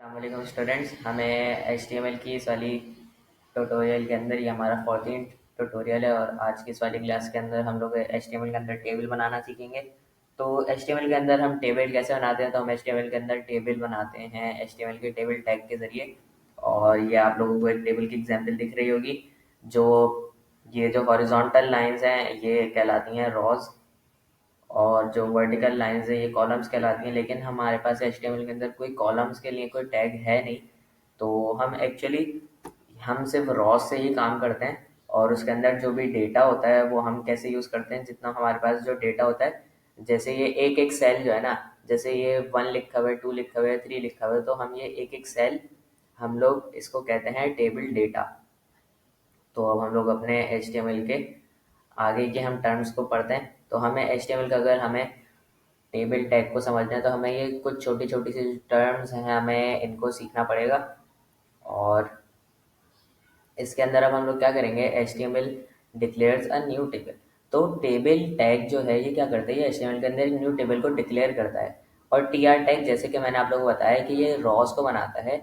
अस्सलाम स्टूडेंट्स, हमें HTML की इस वाली ट्यूटोरियल के अंदर, ये हमारा 14th ट्यूटोरियल है और आज की इस वाली क्लास के अंदर हम लोग HTML के अंदर टेबल बनाना सीखेंगे। तो HTML के अंदर हम टेबल कैसे बनाते हैं, तो हम HTML के अंदर टेबल बनाते हैं HTML के टेबल टैग के ज़रिए। और ये आप लोगों को एक टेबल की एग्जाम्पल दिख रही होगी। जो ये जो हॉरिजॉन्टल लाइंस हैं ये कहलाती हैं रॉज, और जो वर्टिकल लाइंस है ये कॉलम्स कहलाती हैं। लेकिन हमारे पास HTML के अंदर कोई कॉलम्स के लिए कोई टैग है नहीं, तो हम सिर्फ रॉस से ही काम करते हैं। और उसके अंदर जो भी डेटा होता है वो हम कैसे यूज़ करते हैं, जितना हमारे पास जो डेटा होता है, जैसे ये एक एक सेल जो है ना, जैसे ये 1 लिखा हुआ है, 2 लिखा हुआ है, 3 लिखा हुआ है, तो हम ये एक एक सेल हम लोग इसको कहते हैं टेबल डेटा। तो अब हम लोग अपने HTML के आगे के हम टर्म्स को पढ़ते हैं। तो हमें HTML का अगर हमें टेबल टैग को समझना है तो हमें ये कुछ छोटी छोटी सी टर्म्स हैं, हमें इनको सीखना पड़ेगा। और इसके अंदर अब हम लोग क्या करेंगे, HTML declares a new table. तो टेबल टैग जो है ये क्या करता है, ये HTML के अंदर एक न्यू टेबल को डिक्लेयर करता है। और TR टैग, जैसे कि मैंने आप लोगों को बताया कि ये रॉस को बनाता है।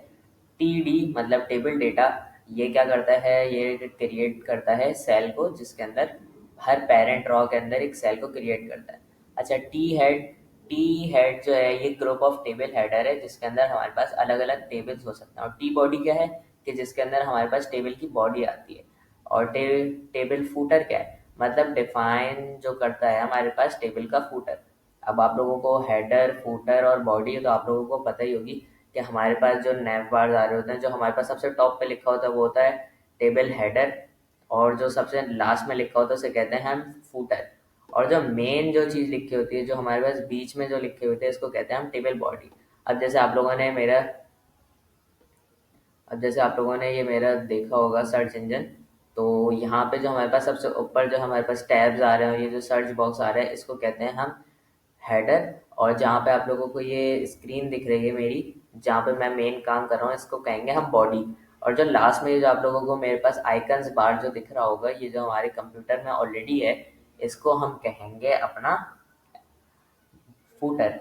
TD मतलब टेबल डेटा, ये क्या करता है, ये क्रिएट करता है सेल को, जिसके अंदर हर पेरेंट रॉ के अंदर एक सेल को क्रिएट करता है। अच्छा, टी हेड जो है ये ग्रुप ऑफ टेबल हेडर है, जिसके अंदर हमारे पास अलग अलग टेबल्स हो सकते हैं। और टी बॉडी क्या है, कि जिसके अंदर हमारे पास टेबल की बॉडी आती है। और टेबल फूटर क्या है, मतलब डिफाइन जो करता है हमारे पास टेबल का फूटर। अब आप लोगों को हेडर, फूटर और बॉडी है तो आप लोगों को पता ही होगी कि हमारे पास जो नैव बार्स आ रहे होते हैं, जो हमारे पास सबसे टॉप पे लिखा होता है वो होता है टेबल हेडर। और जो सबसे लास्ट में लिखा होता है उसे कहते हैं हम फूटर। और जो मेन जो चीज़ लिखी होती है, जो हमारे पास बीच में जो लिखे होते हैं, इसको कहते हैं हम टेबल बॉडी। अब जैसे आप लोगों ने मेरा अब जैसे आप लोगों ने ये मेरा देखा होगा सर्च इंजन, तो यहाँ पे जो हमारे पास सबसे ऊपर जो हमारे पास टैब्स आ रहे हैं, ये जो सर्च बॉक्स आ रहा है, इसको कहते हैं हम हेडर। और जहाँ पे आप लोगों को ये स्क्रीन दिख रही है मेरी, जहाँ पे मैं मेन काम कर रहा हूँ, इसको कहेंगे हम बॉडी। और जो लास्ट में जो आप लोगों को मेरे पास आइकन्स बार जो दिख रहा होगा, ये जो हमारे कंप्यूटर में ऑलरेडी है, इसको हम कहेंगे अपना फूटर।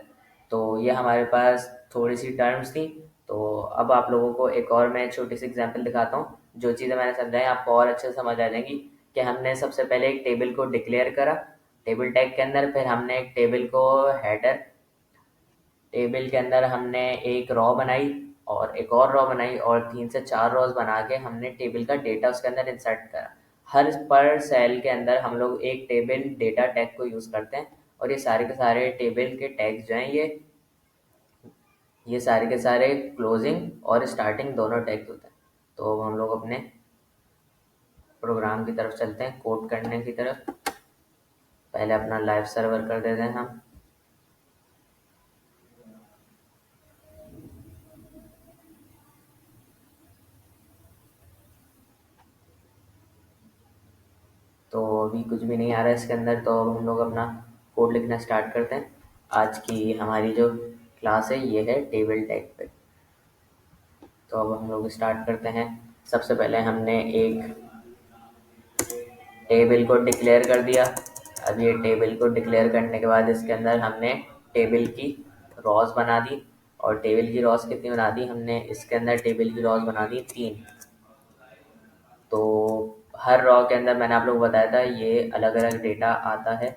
तो ये हमारे पास थोड़ी सी टर्म्स थी। तो अब आप लोगों को एक और मैं छोटी सी एग्जांपल दिखाता हूँ। जो चीज़ें मैंने समझाई आपको और अच्छे से समझ आ जाएंगी। कि हमने सबसे पहले एक टेबल को डिक्लेयर करा टेबल टैग के अंदर, फिर हमने एक टेबल को हेडर, टेबल के अंदर हमने एक रॉ बनाई और एक और रॉ बनाई, और 3 से 4 रॉज बना के हमने टेबल का डेटा उसके अंदर इंसर्ट करा। हर पर सेल के अंदर हम लोग एक टेबल डेटा टैग को यूज़ करते हैं। और ये सारे के सारे टेबल के टैग्स जो हैं, ये सारे के सारे क्लोजिंग और स्टार्टिंग दोनों टैग्स होते हैं। तो अब हम लोग अपने प्रोग्राम की तरफ चलते हैं, कोड करने की तरफ। पहले अपना लाइव सर्वर कर देते हैं हम। तो अभी कुछ भी नहीं आ रहा है इसके अंदर, तो अब हम लोग अपना कोड लिखना स्टार्ट करते हैं। आज की हमारी जो क्लास है ये है टेबल टैग पे। तो अब हम लोग स्टार्ट करते हैं। सबसे पहले हमने एक टेबल को डिक्लेयर कर दिया। अब ये टेबल को डिक्लेयर करने के बाद इसके अंदर हमने टेबल की रॉज बना दी। और टेबल की रॉज कितनी बना दी हमने, इसके अंदर टेबल की रॉज बना दी 3। तो हर रॉ के अंदर मैंने आप लोग को बताया था ये अलग अलग डेटा आता है।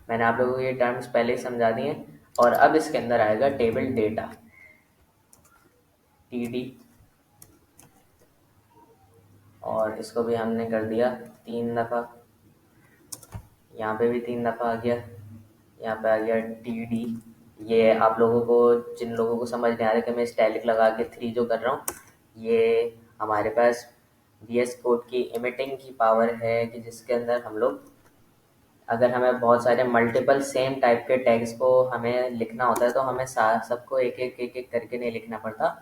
मैंने आप लोगों को ये टर्म्स पहले ही समझा दिए हैं। और अब इसके अंदर आएगा टेबल डेटा, TD। और इसको भी हमने कर दिया 3 दफ़ा। यहाँ पे भी 3 दफ़ा आ गया। यहाँ पे आ गया TD। ये आप लोगों को, जिन लोगों को समझ नहीं आ रहा कि मैं स्टैटिक लगा के 3 जो कर रहा हूँ, ये हमारे पास VS कोड की इमिटिंग की पावर है, कि जिसके अंदर हम लोग, अगर हमें बहुत सारे मल्टीपल सेम टाइप के टैग्स को हमें लिखना होता है, तो हमें सबको एक एक करके नहीं लिखना पड़ता।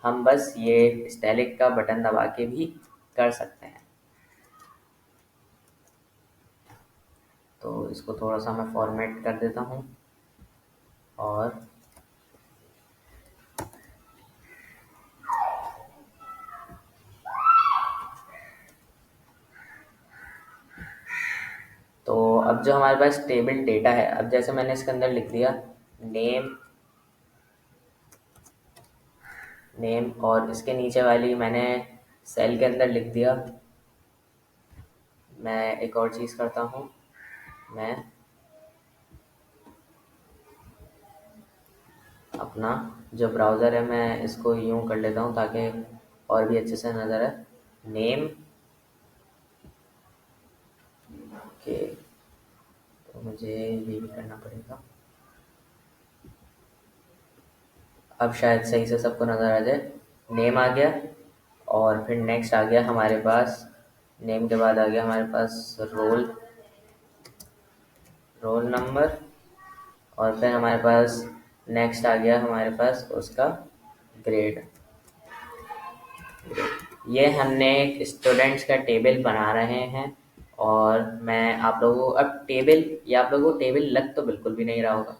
हम बस ये स्टैटिक का बटन दबा के भी कर सकते हैं। तो इसको थोड़ा सा मैं फॉर्मेट कर देता हूँ। और तो अब जो हमारे पास टेबल डेटा है, अब जैसे मैंने इसके अंदर लिख दिया नेम, नेम, और इसके नीचे वाली मैंने सेल के अंदर लिख दिया। मैं एक और चीज़ करता हूँ, मैं अपना जो ब्राउज़र है मैं इसको यूँ कर लेता हूँ ताकि और भी अच्छे से नज़र आए। नेम के, तो मुझे ये भी करना पड़ेगा। अब शायद सही से सबको नज़र आ जाए। नेम आ गया और फिर नेक्स्ट आ गया हमारे पास, नेम के बाद आ गया हमारे पास रोल, रोल नंबर, और फिर हमारे पास नेक्स्ट आ गया हमारे पास उसका ग्रेड। ये हमने एक स्टूडेंट्स का टेबल बना रहे हैं, और मैं आप लोगों को अब टेबल, या आप लोगों को टेबल लग तो बिल्कुल भी नहीं रहा होगा,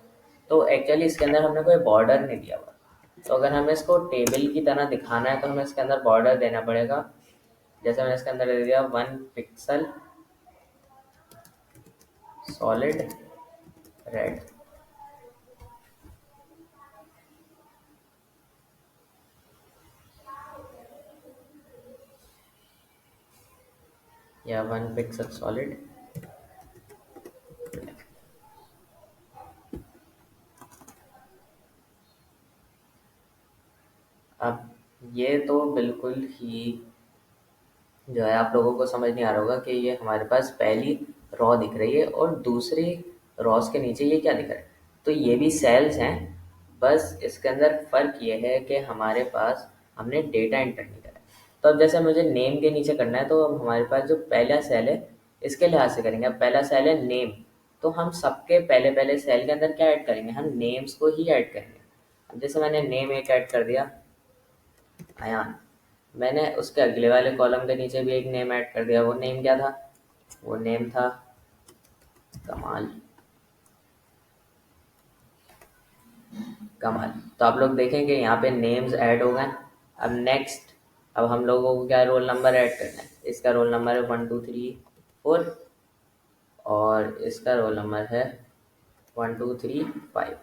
तो एक्चुअली इसके अंदर हमने कोई बॉर्डर नहीं दिया हुआ। तो अगर हमें इसको टेबल की तरह दिखाना है तो हमें इसके अंदर बॉर्डर देना पड़ेगा। जैसे मैंने इसके अंदर दे दिया 1 पिक्सल सॉलिड रेड, या 1 पिक्सल सॉलिड। अब ये तो बिल्कुल ही जो है आप लोगों को समझ नहीं आ रहा होगा कि ये हमारे पास पहली रॉ दिख रही है और दूसरी रॉस के नीचे ये क्या दिख रहा है। तो ये भी सेल्स हैं, बस इसके अंदर फ़र्क ये है कि हमारे पास हमने डेटा एंटर नहीं करा है। तो अब जैसे मुझे नेम के नीचे करना है, तो अब हमारे पास जो पहला सेल है इसके लिहाज से करेंगे। अब पहला सेल है नेम, तो हम सबके पहले पहले सेल के अंदर क्या ऐड करेंगे, हम नेम्स को ही ऐड करेंगे। अब जैसे मैंने नेम एक ऐड कर दिया, अयान, मैंने उसके अगले वाले कॉलम के नीचे भी एक नेम ऐड कर दिया। वो नेम क्या था, वो नेम था कमाल, कमाल। तो आप लोग देखेंगे यहाँ पे नेम्स ऐड हो गए। अब नेक्स्ट, अब हम लोगों को क्या रोल नंबर ऐड करना है। इसका रोल नंबर है 1 2 3 4, और इसका रोल नंबर है 1 2 3 5।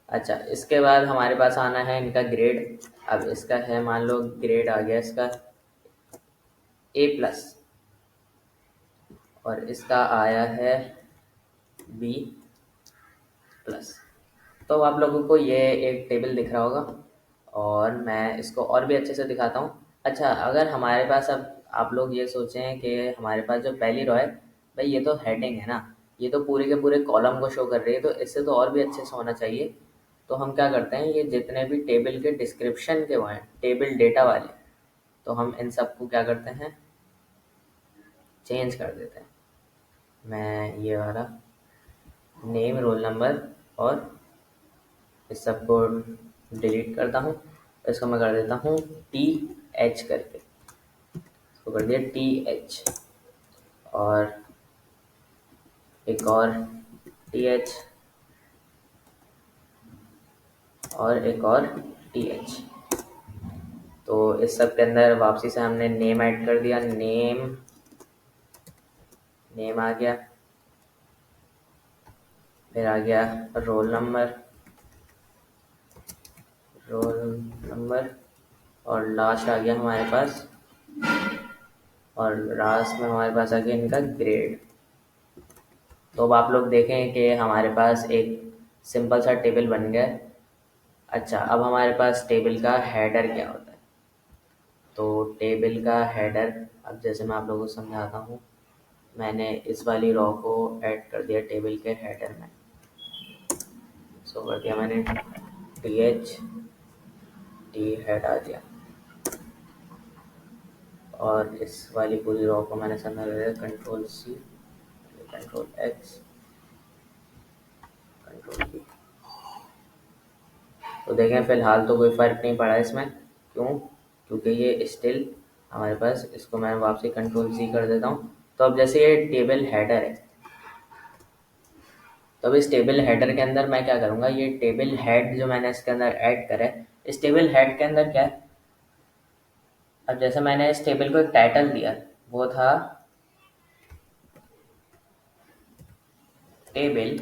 अच्छा, इसके बाद हमारे पास आना है इनका ग्रेड। अब इसका है, मान लो ग्रेड आ गया इसका A+, और इसका आया है B+। तो आप लोगों को ये एक टेबल दिख रहा होगा, और मैं इसको और भी अच्छे से दिखाता हूँ। अच्छा, अगर हमारे पास, अब आप लोग ये सोचें कि हमारे पास जो पहली रो है, भाई ये तो हेडिंग है ना, ये तो पूरे के पूरे कॉलम को शो कर रही है, तो इससे तो और भी अच्छे से होना चाहिए। तो हम क्या करते हैं, ये जितने भी टेबल के डिस्क्रिप्शन के वो हैं, टेबल डेटा वाले, तो हम इन सबको क्या करते हैं, चेंज कर देते हैं। मैं ये वाला नेम, रोल नंबर और इस सबको डिलीट करता हूँ। इसको मैं कर देता हूँ TH करके, इसको कर दिया TH, और एक और TH, और एक और TH। तो इस सब के अंदर वापसी से हमने नेम ऐड कर दिया। नेम, नेम आ गया, फिर आ गया रोल नंबर, रोल नंबर, और लास्ट आ गया हमारे पास, और लास्ट में हमारे पास आ गया इनका ग्रेड। तो अब आप लोग देखें कि हमारे पास एक सिंपल सा टेबल बन गया है। अच्छा, अब हमारे पास टेबल का हेडर क्या होता है। तो टेबल का हेडर, अब जैसे मैं आप लोगों को समझाता हूँ, मैंने इस वाली रॉ को ऐड कर दिया टेबल के हेडर में। सो कर दिया मैंने TH, T हेड आ गया, और इस वाली पूरी रॉ को मैंने समझा दिया Ctrl+C, Ctrl+X, Ctrl+V। तो देखें फ़िलहाल तो कोई फ़र्क नहीं पड़ा इसमें, क्यों, क्योंकि ये स्टिल हमारे पास, इसको मैं वापसी Ctrl+C कर देता हूँ। तो अब जैसे ये टेबल हेडर है, तो अब इस टेबल हेडर के अंदर मैं क्या करूँगा, ये टेबल हेड जो मैंने इसके अंदर ऐड करा है, इस टेबल हेड के अंदर क्या है, अब जैसे मैंने इस टेबल को एक टाइटल दिया, वो था टेबल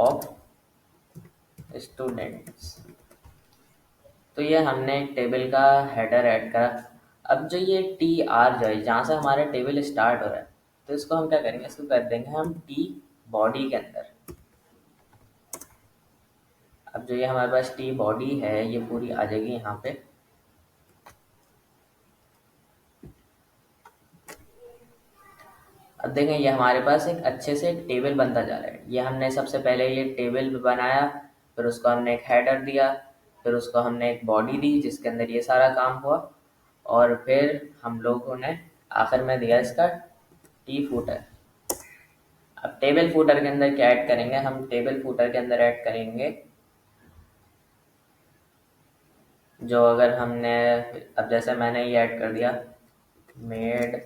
ऑफ स्टूडेंट्स। तो ये हमने टेबल का हेडर ऐड करा। अब जो ये टी आर जो है जहाँ से हमारा टेबल स्टार्ट हो रहा है, तो इसको हम क्या करेंगे, इसको कर देंगे हम टी बॉडी के अंदर। अब जो ये हमारे पास टी बॉडी है ये पूरी आ जाएगी यहाँ पे। अब देखें ये हमारे पास एक अच्छे से एक टेबल बनता जा रहा है। ये हमने सबसे पहले ये टेबल बनाया, फिर उसको हमने एक हेडर दिया, फिर उसको हमने एक बॉडी दी जिसके अंदर ये सारा काम हुआ, और फिर हम लोगों ने आखिर में दिया इसका टी फूटर। अब टेबल फूटर के अंदर क्या ऐड करेंगे, हम टेबल फूटर के अंदर ऐड करेंगे जो अगर हमने, अब जैसे मैंने ये ऐड कर दिया मेड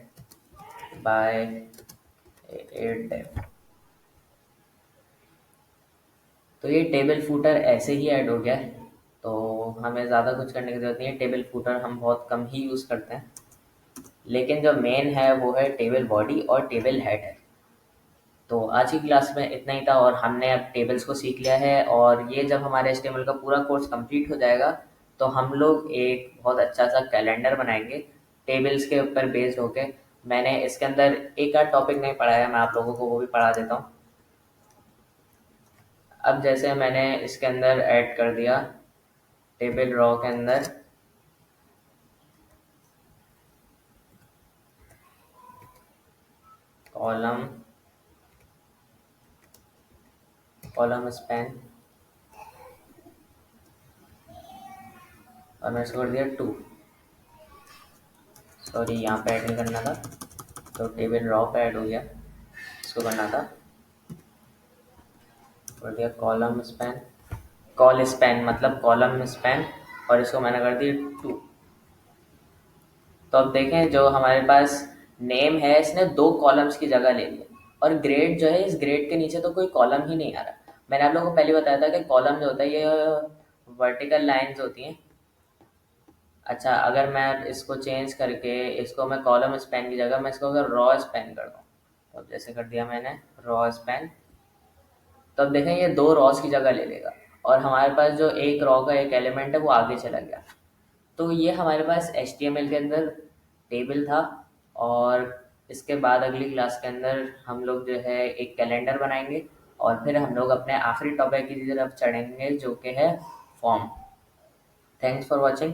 बाय एडेफ, तो ये टेबल फूटर ऐसे ही ऐड हो गया। तो हमें ज़्यादा कुछ करने की ज़रूरत नहीं है, टेबल फूटर हम बहुत कम ही यूज़ करते हैं। लेकिन जो मेन है वो है टेबल बॉडी और टेबल हेड है। तो आज की क्लास में इतना ही था, और हमने अब टेबल्स को सीख लिया है, और ये जब हमारे HTML का पूरा कोर्स कंप्लीट हो जाएगा तो हम लोग एक बहुत अच्छा सा कैलेंडर बनाएंगे टेबल्स के ऊपर बेस्ड होके। मैंने इसके अंदर एक आध टॉपिक नहीं पढ़ाया, मैं आप लोगों को वो भी पढ़ा देता हूँ। अब जैसे मैंने इसके अंदर ऐड कर दिया टेबल रॉ के अंदर कॉलम कॉलम स्पैन, और मैंने इसको कर दिया 2। सॉरी यहाँ पे ऐड नहीं करना था, तो टेबल रॉ पे ऐड हो गया, इसको करना था, कर दिया कॉलम स्पैन, कॉल स्पैन मतलब कॉलम स्पैन, और इसको मैंने कर दी 2। तो अब देखें जो हमारे पास नेम है इसने 2 कॉलम्स की जगह ले लिया, और ग्रेड जो है इस ग्रेड के नीचे तो कोई कॉलम ही नहीं आ रहा। मैंने आप लोगों को पहले बताया था कि कॉलम जो होता है ये वर्टिकल लाइंस होती हैं। अच्छा, अगर मैं इसको चेंज करके इसको मैं कॉलम स्पैन की जगह मैं इसको अगर रॉ स्पैन कर दूँ, तो अब जैसे कर दिया मैंने रॉ स्पैन, तो अब देखें ये 2 रॉस की जगह ले लेगा, और हमारे पास जो एक रॉ का एक एलिमेंट है वो आगे चला गया। तो ये हमारे पास HTML के अंदर टेबल था, और इसके बाद अगली क्लास के अंदर हम लोग जो है एक कैलेंडर बनाएंगे, और फिर हम लोग अपने आखिरी टॉपिक की तरफ चढ़ेंगे जो कि है फॉर्म। Thanks for watching.